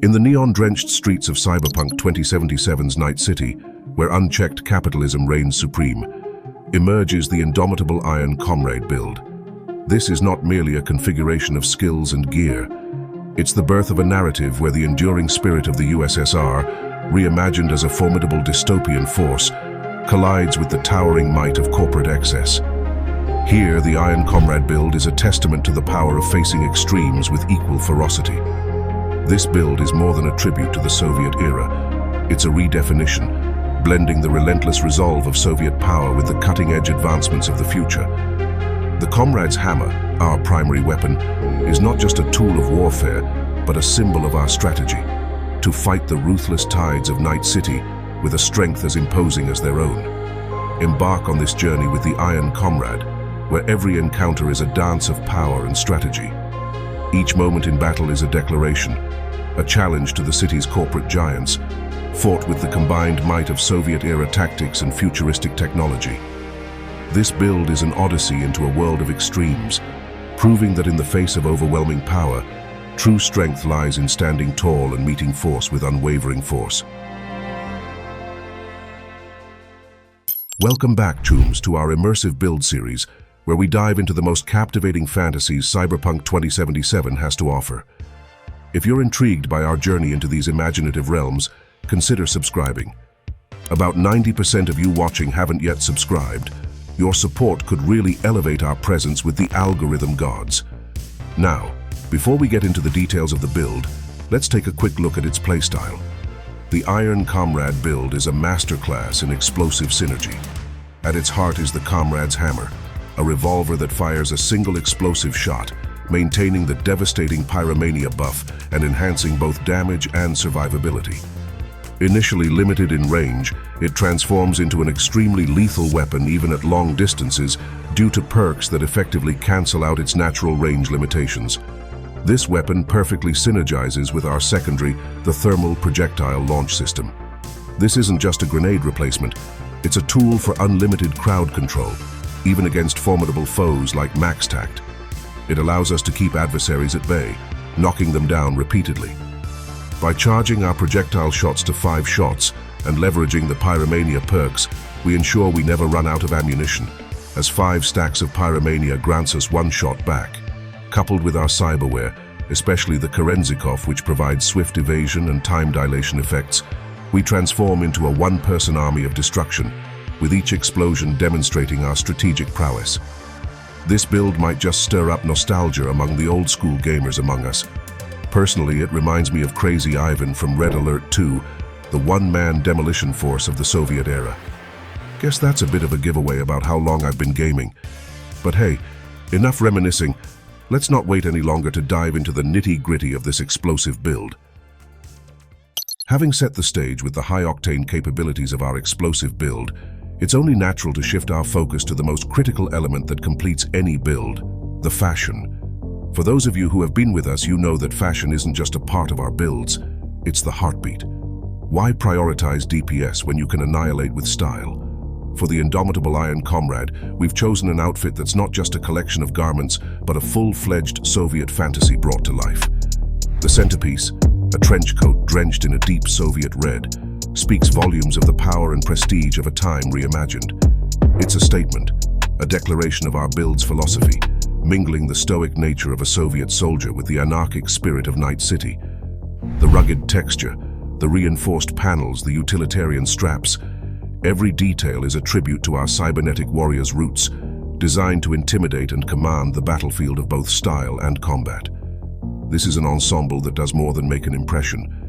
In the neon-drenched streets of Cyberpunk 2077's Night City, where unchecked capitalism reigns supreme, emerges the indomitable Iron Comrade build. This is not merely a configuration of skills and gear. It's the birth of a narrative where the enduring spirit of the USSR, reimagined as a formidable dystopian force, collides with the towering might of corporate excess. Here, the Iron Comrade build is a testament to the power of facing extremes with equal ferocity. This build is more than a tribute to the Soviet era. It's a redefinition, blending the relentless resolve of Soviet power with the cutting-edge advancements of the future. The Comrade's hammer, our primary weapon, is not just a tool of warfare, but a symbol of our strategy, to fight the ruthless tides of Night City with a strength as imposing as their own. Embark on this journey with the Iron Comrade, where every encounter is a dance of power and strategy. Each moment in battle is a declaration, a challenge to the city's corporate giants, fought with the combined might of Soviet-era tactics and futuristic technology. This build is an odyssey into a world of extremes, proving that in the face of overwhelming power, true strength lies in standing tall and meeting force with unwavering force. Welcome back, Chooms, to our immersive build series, where we dive into the most captivating fantasies Cyberpunk 2077 has to offer. If you're intrigued by our journey into these imaginative realms, consider subscribing. About 90% of you watching haven't yet subscribed. Your support could really elevate our presence with the algorithm gods. Now, before we get into the details of the build, let's take a quick look at its playstyle. The Iron Comrade build is a masterclass in explosive synergy. At its heart is the Comrade's hammer, a revolver that fires a single explosive shot, maintaining the devastating pyromania buff and enhancing both damage and survivability. Initially limited in range, it transforms into an extremely lethal weapon even at long distances due to perks that effectively cancel out its natural range limitations. This weapon perfectly synergizes with our secondary, the thermal projectile launch system. This isn't just a grenade replacement, it's a tool for unlimited crowd control, even against formidable foes like MaxTact. It allows us to keep adversaries at bay, knocking them down repeatedly. By charging our projectile shots to 5 shots and leveraging the pyromania perks, we ensure we never run out of ammunition, as 5 stacks of pyromania grants us 1 shot back. Coupled with our cyberware, especially the Kerenzikov, which provides swift evasion and time dilation effects, we transform into a one-person army of destruction, with each explosion demonstrating our strategic prowess. This build might just stir up nostalgia among the old-school gamers among us. Personally, it reminds me of Crazy Ivan from Red Alert 2, the one-man demolition force of the Soviet era. Guess that's a bit of a giveaway about how long I've been gaming. But hey, enough reminiscing. Let's not wait any longer to dive into the nitty-gritty of this explosive build. Having set the stage with the high-octane capabilities of our explosive build, it's only natural to shift our focus to the most critical element that completes any build, the fashion. For those of you who have been with us, you know that fashion isn't just a part of our builds, it's the heartbeat. Why prioritize DPS when you can annihilate with style? For the indomitable Iron Comrade, we've chosen an outfit that's not just a collection of garments, but a full-fledged Soviet fantasy brought to life. The centerpiece, a trench coat drenched in a deep Soviet red, speaks volumes of the power and prestige of a time reimagined. It's a statement, a declaration of our build's philosophy, mingling the stoic nature of a Soviet soldier with the anarchic spirit of Night City. The rugged texture, the reinforced panels, the utilitarian straps, every detail is a tribute to our cybernetic warrior's roots, designed to intimidate and command the battlefield of both style and combat. This is an ensemble that does more than make an impression.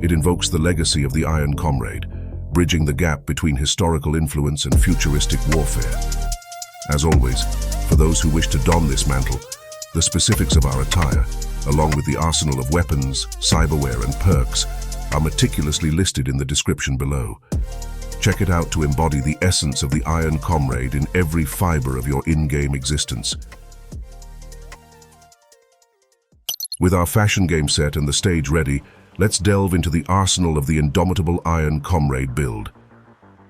It invokes the legacy of the Iron Comrade, bridging the gap between historical influence and futuristic warfare. As always, for those who wish to don this mantle, the specifics of our attire, along with the arsenal of weapons, cyberware, and perks, are meticulously listed in the description below. Check it out to embody the essence of the Iron Comrade in every fiber of your in-game existence. With our fashion game set and the stage ready, let's delve into the arsenal of the indomitable Iron Comrade build.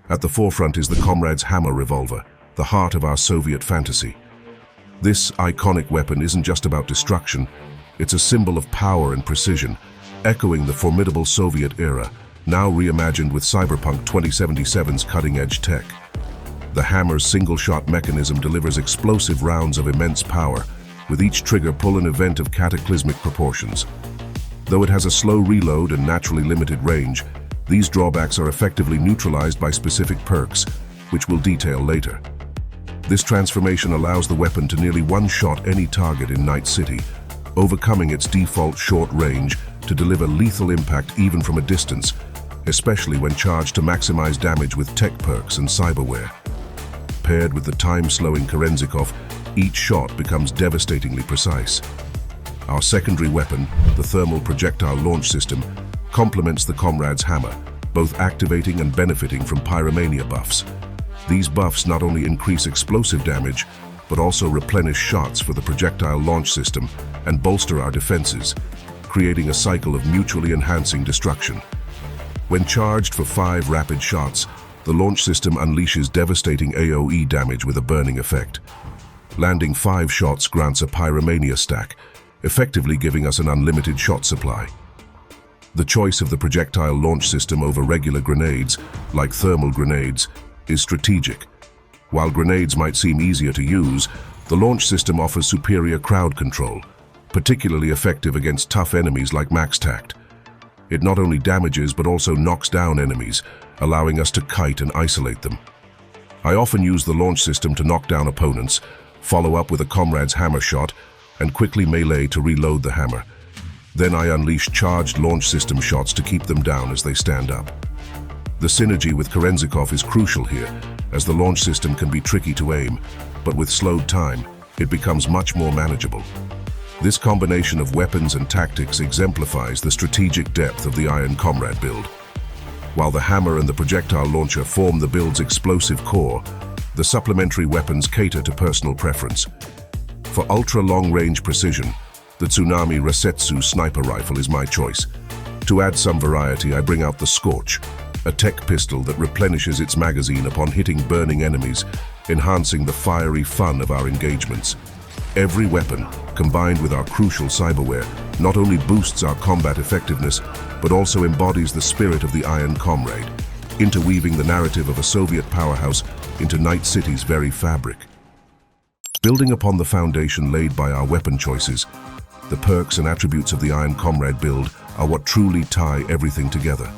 At the forefront is the Comrade's hammer revolver, the heart of our Soviet fantasy. This iconic weapon isn't just about destruction, it's a symbol of power and precision, echoing the formidable Soviet era, now reimagined with Cyberpunk 2077's cutting-edge tech. The hammer's single-shot mechanism delivers explosive rounds of immense power, with each trigger pull an event of cataclysmic proportions. Though it has a slow reload and naturally limited range, these drawbacks are effectively neutralized by specific perks, which we'll detail later. This transformation allows the weapon to nearly one-shot any target in Night City, overcoming its default short range to deliver lethal impact even from a distance, especially when charged to maximize damage with tech perks and cyberware. Paired with the time-slowing Kerenzikov, each shot becomes devastatingly precise. Our secondary weapon, the thermal projectile launch system, complements the Comrade's hammer, both activating and benefiting from pyromania buffs. These buffs not only increase explosive damage, but also replenish shots for the projectile launch system and bolster our defenses, creating a cycle of mutually enhancing destruction. When charged for 5 rapid shots, the launch system unleashes devastating AoE damage with a burning effect. Landing 5 shots grants a pyromania stack, effectively giving us an unlimited shot supply. The choice of the projectile launch system over regular grenades, like thermal grenades, is strategic. While grenades might seem easier to use, the launch system offers superior crowd control, particularly effective against tough enemies like MaxTact. It not only damages but also knocks down enemies, allowing us to kite and isolate them. I often use the launch system to knock down opponents, follow up with a Comrade's hammer shot, and quickly melee to reload the hammer. Then I unleash charged launch system shots to keep them down as they stand up. The synergy with Kerenzikov is crucial here, as the launch system can be tricky to aim, but with slowed time, it becomes much more manageable. This combination of weapons and tactics exemplifies the strategic depth of the Iron Comrade build. While the hammer and the projectile launcher form the build's explosive core, the supplementary weapons cater to personal preference. For ultra-long-range precision, the Tsunami Resetsu sniper rifle is my choice. To add some variety, I bring out the Scorch, a tech pistol that replenishes its magazine upon hitting burning enemies, enhancing the fiery fun of our engagements. Every weapon, combined with our crucial cyberware, not only boosts our combat effectiveness, but also embodies the spirit of the Iron Comrade, interweaving the narrative of a Soviet powerhouse into Night City's very fabric. Building upon the foundation laid by our weapon choices, the perks and attributes of the Iron Comrade build are what truly tie everything together.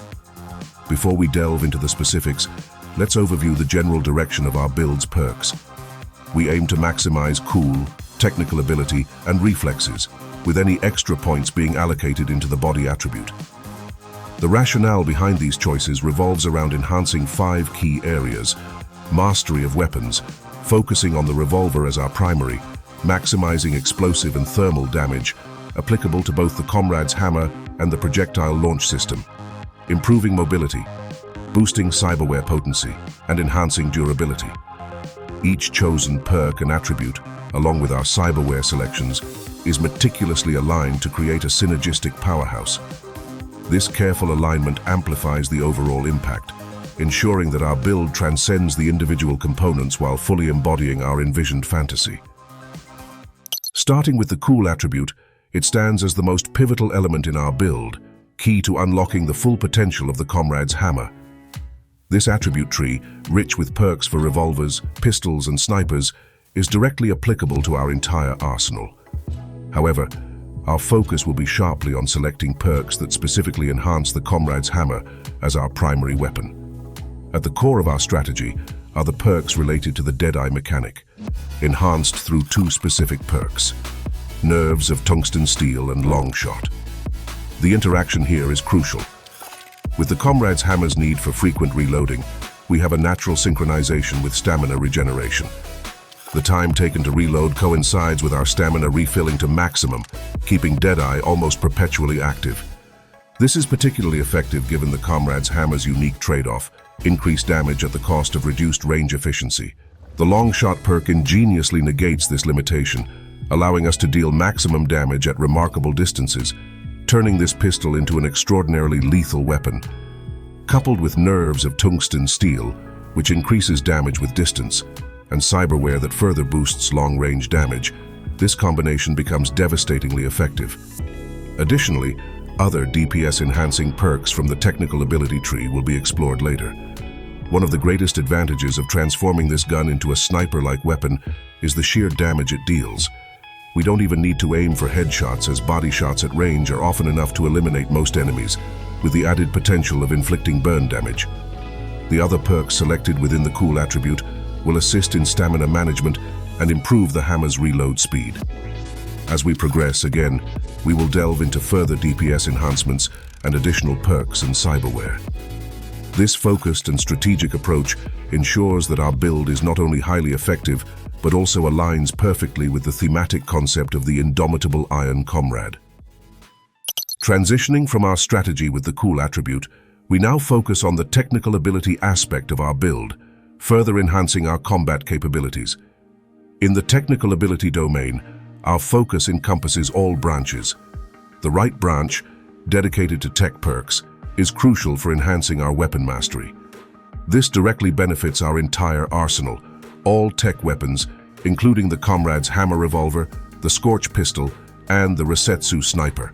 Before we delve into the specifics, let's overview the general direction of our build's perks. We aim to maximize cool, technical ability, and reflexes, with any extra points being allocated into the body attribute. The rationale behind these choices revolves around enhancing 5 key areas: mastery of weapons, focusing on the Revolver as our primary, maximizing explosive and thermal damage, applicable to both the Comrade's hammer and the projectile launch system, improving mobility, boosting cyberware potency, and enhancing durability. Each chosen perk and attribute, along with our cyberware selections, is meticulously aligned to create a synergistic powerhouse. This careful alignment amplifies the overall impact, ensuring that our build transcends the individual components while fully embodying our envisioned fantasy. Starting with the cool attribute, it stands as the most pivotal element in our build, key to unlocking the full potential of the Comrade's hammer. This attribute tree, rich with perks for revolvers, pistols, and snipers, is directly applicable to our entire arsenal. However, our focus will be sharply on selecting perks that specifically enhance the Comrade's hammer as our primary weapon. At the core of our strategy are the perks related to the Deadeye mechanic, enhanced through 2 specific perks: Nerves of Tungsten Steel and Longshot. The interaction here is crucial. With the Comrade's hammer's need for frequent reloading, we have a natural synchronization with stamina regeneration. The time taken to reload coincides with our stamina refilling to maximum, keeping Deadeye almost perpetually active. This is particularly effective given the Comrade's hammer's unique trade-off: increased damage at the cost of reduced range efficiency. The Longshot perk ingeniously negates this limitation, allowing us to deal maximum damage at remarkable distances, turning this pistol into an extraordinarily lethal weapon. Coupled with Nerves of Tungsten Steel, which increases damage with distance, and cyberware that further boosts long-range damage, this combination becomes devastatingly effective. Additionally, Other DPS-enhancing perks from the technical ability tree will be explored later. One of the greatest advantages of transforming this gun into a sniper-like weapon is the sheer damage it deals. We don't even need to aim for headshots, as body shots at range are often enough to eliminate most enemies, with the added potential of inflicting burn damage. The other perks selected within the cool attribute will assist in stamina management and improve the hammer's reload speed. As we progress again, we will delve into further DPS enhancements and additional perks and cyberware. This focused and strategic approach ensures that our build is not only highly effective, but also aligns perfectly with the thematic concept of the indomitable Iron Comrade. Transitioning from our strategy with the cool attribute, we now focus on the technical ability aspect of our build, further enhancing our combat capabilities. In the technical ability domain, our focus encompasses all branches. The right branch, dedicated to tech perks, is crucial for enhancing our weapon mastery. This directly benefits our entire arsenal, all tech weapons, including the Comrade's Hammer Revolver, the Scorch Pistol, and the Resetsu Sniper.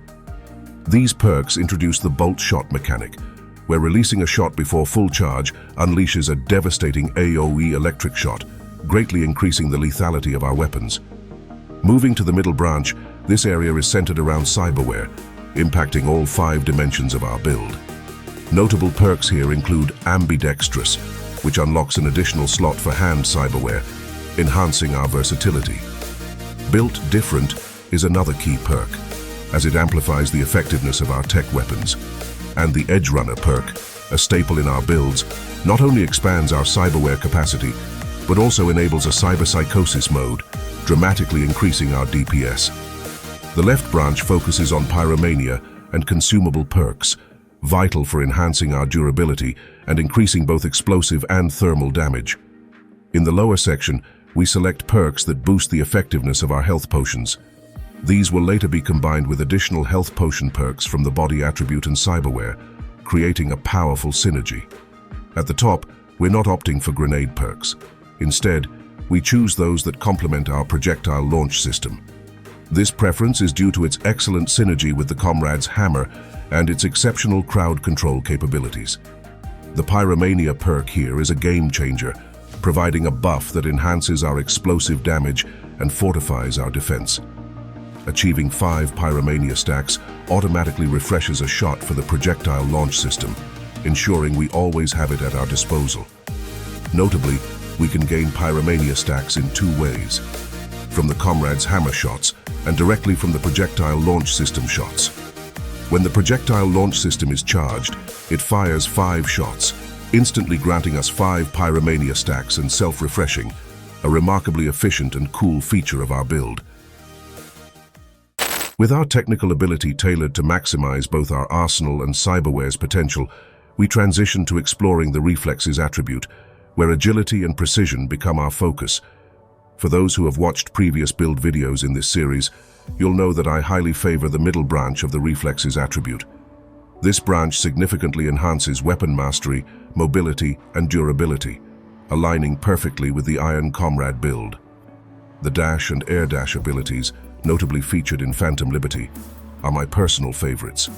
These perks introduce the bolt shot mechanic, where releasing a shot before full charge unleashes a devastating AoE electric shot, greatly increasing the lethality of our weapons. Moving to the middle branch, this area is centered around cyberware, impacting all 5 dimensions of our build. Notable perks here include Ambidextrous, which unlocks an additional slot for hand cyberware, enhancing our versatility. Built Different is another key perk, as it amplifies the effectiveness of our tech weapons. And the Edge Runner perk, a staple in our builds, not only expands our cyberware capacity, but also enables a cyberpsychosis mode, dramatically increasing our DPS. The left branch focuses on pyromania and consumable perks, vital for enhancing our durability and increasing both explosive and thermal damage. In the lower section, we select perks that boost the effectiveness of our health potions. These will later be combined with additional health potion perks from the body attribute and cyberware, creating a powerful synergy. At the top, we're not opting for grenade perks. Instead, we choose those that complement our projectile launch system. This preference is due to its excellent synergy with the Comrade's hammer and its exceptional crowd control capabilities. The Pyromania perk here is a game changer, providing a buff that enhances our explosive damage and fortifies our defense. Achieving 5 Pyromania stacks automatically refreshes a shot for the projectile launch system, ensuring we always have it at our disposal. Notably, we can gain Pyromania stacks in 2 ways: from the Comrade's hammer shots and directly from the projectile launch system shots. When the projectile launch system is charged, it fires 5 shots, instantly granting us 5 Pyromania stacks and self-refreshing, a remarkably efficient and cool feature of our build. With our technical ability tailored to maximize both our arsenal and cyberware's potential, we transition to exploring the reflexes attribute, where agility and precision become our focus. For those who have watched previous build videos in this series, you'll know that I highly favor the middle branch of the reflexes attribute. This branch significantly enhances weapon mastery, mobility, and durability, aligning perfectly with the Iron Comrade build. The dash and air dash abilities, notably featured in Phantom Liberty, are my personal favorites.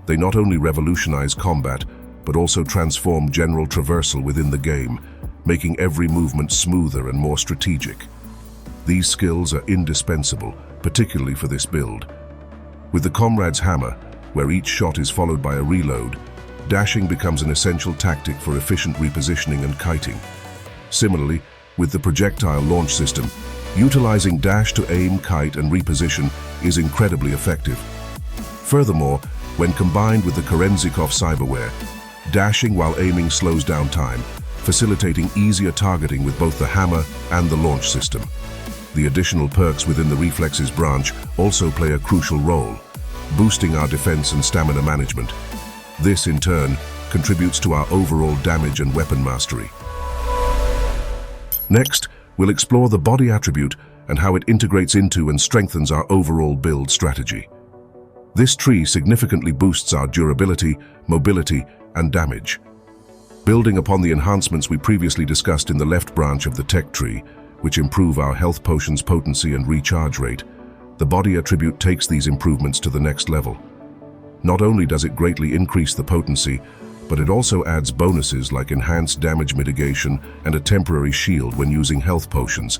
They not only revolutionize combat, but also transform general traversal within the game, making every movement smoother and more strategic. These skills are indispensable, particularly for this build. With the Comrade's hammer, where each shot is followed by a reload, dashing becomes an essential tactic for efficient repositioning and kiting. Similarly, with the projectile launch system, utilizing dash to aim, kite, and reposition is incredibly effective. Furthermore, when combined with the Kerenzikov cyberware, dashing while aiming slows down time, facilitating easier targeting with both the hammer and the launch system. The additional perks within the reflexes branch also play a crucial role, boosting our defense and stamina management. This, in turn, contributes to our overall damage and weapon mastery. Next, we'll explore the body attribute and how it integrates into and strengthens our overall build strategy. This tree significantly boosts our durability, mobility, and damage. Building upon the enhancements we previously discussed in the left branch of the tech tree, which improve our health potions potency and recharge rate, the body attribute takes these improvements to the next level. Not only does it greatly increase the potency, but it also adds bonuses like enhanced damage mitigation and a temporary shield when using health potions,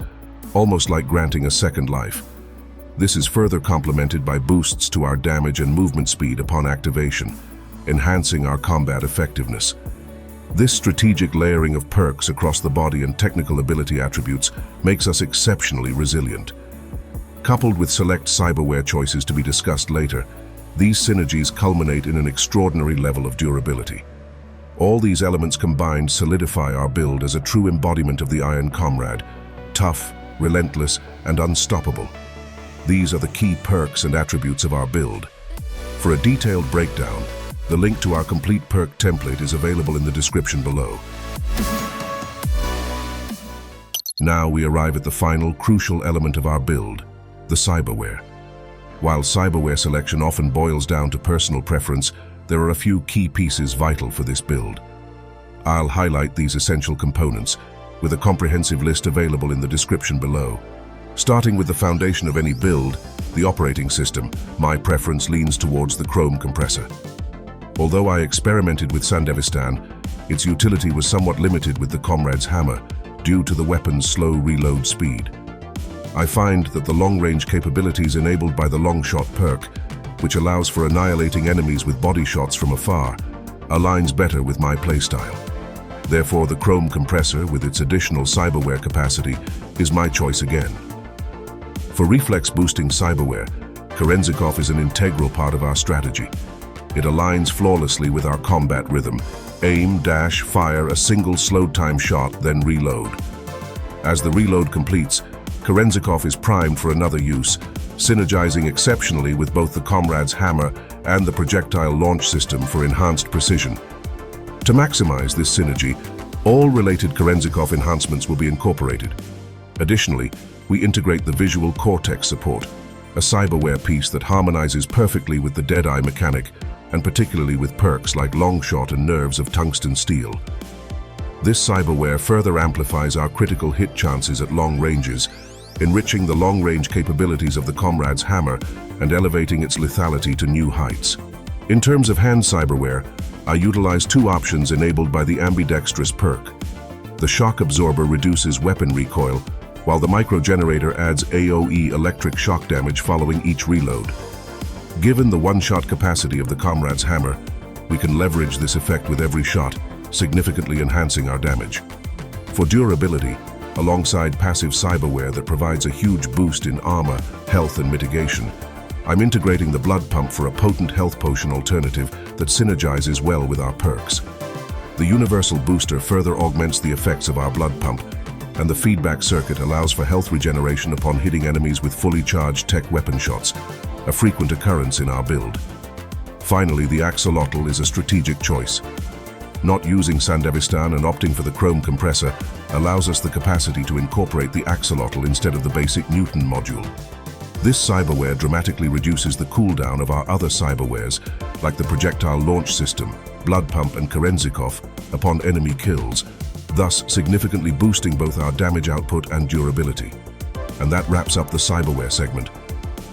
almost like granting a second life. This is further complemented by boosts to our damage and movement speed upon activation, enhancing our combat effectiveness. This strategic layering of perks across the body and technical ability attributes makes us exceptionally resilient. Coupled with select cyberware choices to be discussed later, these synergies culminate in an extraordinary level of durability. All these elements combined solidify our build as a true embodiment of the Iron Comrade, tough, relentless, and unstoppable. These are the key perks and attributes of our build. For a detailed breakdown, the link to our complete perk template is available in the description below. Now we arrive at the final, crucial element of our build, the cyberware. While cyberware selection often boils down to personal preference, there are a few key pieces vital for this build. I'll highlight these essential components, with a comprehensive list available in the description below. Starting with the foundation of any build, the operating system, my preference leans towards the Chrome compressor. Although I experimented with Sandevistan, its utility was somewhat limited with the Comrade's hammer due to the weapon's slow reload speed. I find that the long-range capabilities enabled by the long-shot perk, which allows for annihilating enemies with body shots from afar, aligns better with my playstyle. Therefore, the Chrome compressor, with its additional cyberware capacity, is my choice again. For reflex-boosting cyberware, Kerenzikov is an integral part of our strategy. It aligns flawlessly with our combat rhythm. Aim, dash, fire a single slowed-time shot, then reload. As the reload completes, Kerenzikov is primed for another use, synergizing exceptionally with both the Comrade's hammer and the projectile launch system for enhanced precision. To maximize this synergy, all related Kerenzikov enhancements will be incorporated. Additionally, we integrate the visual Cortex support, a cyberware piece that harmonizes perfectly with the Deadeye mechanic, and particularly with perks like Longshot and Nerves of Tungsten Steel. This cyberware further amplifies our critical hit chances at long ranges, enriching the long-range capabilities of the Comrade's hammer and elevating its lethality to new heights. In terms of hand cyberware, I utilize two options enabled by the ambidextrous perk. The shock absorber reduces weapon recoil, while the Microgenerator adds AoE electric shock damage following each reload. Given the one-shot capacity of the Comrade's hammer, we can leverage this effect with every shot, significantly enhancing our damage. For durability, alongside passive cyberware that provides a huge boost in armor, health, and mitigation, I'm integrating the blood pump for a potent health potion alternative that synergizes well with our perks. The universal booster further augments the effects of our blood pump, and the feedback circuit allows for health regeneration upon hitting enemies with fully charged tech weapon shots, a frequent occurrence in our build. Finally, the Axolotl is a strategic choice. Not using Sandevistan and opting for the Chrome compressor allows us the capacity to incorporate the Axolotl instead of the basic Newton module. This cyberware dramatically reduces the cooldown of our other cyberwares, like the projectile launch system, blood pump, and Kerenzikov, upon enemy kills, thus significantly boosting both our damage output and durability. And that wraps up the cyberware segment.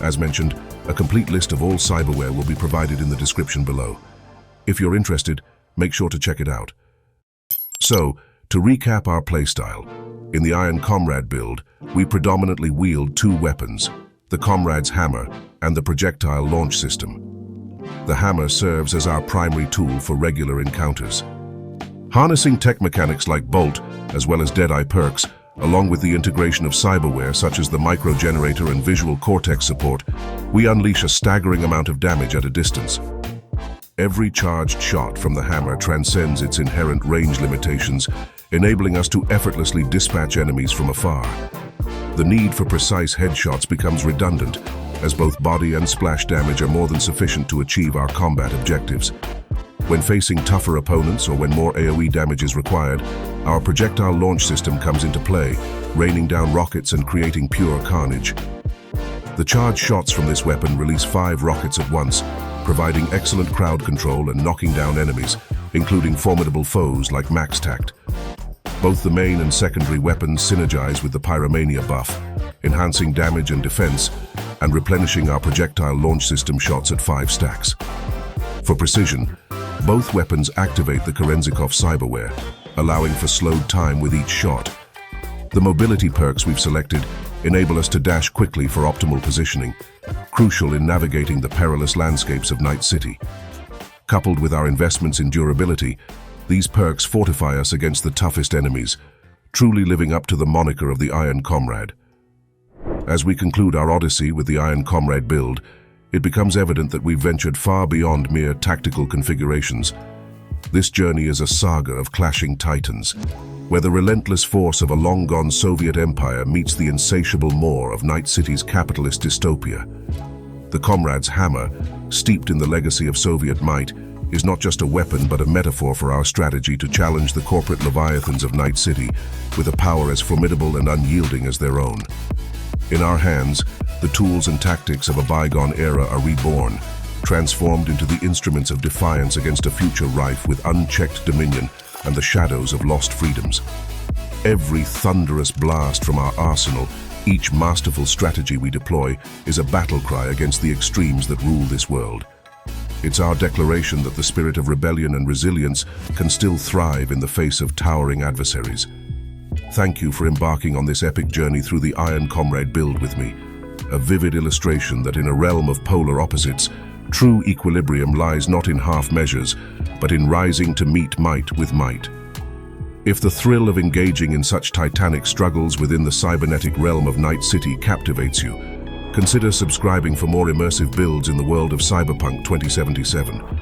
As mentioned, a complete list of all cyberware will be provided in the description below. If you're interested, make sure to check it out. So, to recap our playstyle, in the Iron Comrade build, we predominantly wield two weapons, the Comrade's hammer and the projectile launch system. The hammer serves as our primary tool for regular encounters. Harnessing tech mechanics like Bolt, as well as Deadeye perks, along with the integration of cyberware such as the Microgenerator and visual Cortex support, we unleash a staggering amount of damage at a distance. Every charged shot from the hammer transcends its inherent range limitations, enabling us to effortlessly dispatch enemies from afar. The need for precise headshots becomes redundant, as both body and splash damage are more than sufficient to achieve our combat objectives. When facing tougher opponents or when more AoE damage is required, our projectile launch system comes into play, raining down rockets and creating pure carnage. The charged shots from this weapon release 5 rockets at once, providing excellent crowd control and knocking down enemies, including formidable foes like Max Tact. Both the main and secondary weapons synergize with the Pyromania buff, enhancing damage and defense, and replenishing our projectile launch system shots at 5 stacks. For precision, both weapons activate the Kerenzikov cyberware, allowing for slowed time with each shot. The mobility perks we've selected enable us to dash quickly for optimal positioning, crucial in navigating the perilous landscapes of Night City. Coupled with our investments in durability, these perks fortify us against the toughest enemies, truly living up to the moniker of the Iron Comrade. As we conclude our odyssey with the Iron Comrade build, it becomes evident that we've ventured far beyond mere tactical configurations. This journey is a saga of clashing titans, where the relentless force of a long-gone Soviet empire meets the insatiable maw of Night City's capitalist dystopia. The Comrade's hammer, steeped in the legacy of Soviet might, is not just a weapon but a metaphor for our strategy to challenge the corporate leviathans of Night City with a power as formidable and unyielding as their own. In our hands, the tools and tactics of a bygone era are reborn, transformed into the instruments of defiance against a future rife with unchecked dominion and the shadows of lost freedoms. Every thunderous blast from our arsenal, each masterful strategy we deploy, is a battle cry against the extremes that rule this world. It's our declaration that the spirit of rebellion and resilience can still thrive in the face of towering adversaries. Thank you for embarking on this epic journey through the Iron Comrade build with me, a vivid illustration that in a realm of polar opposites, true equilibrium lies not in half measures, but in rising to meet might with might. If the thrill of engaging in such titanic struggles within the cybernetic realm of Night City captivates you, consider subscribing for more immersive builds in the world of Cyberpunk 2077.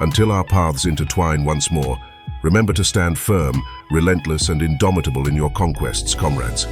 Until our paths intertwine once more, remember to stand firm, relentless, and indomitable in your conquests, comrades.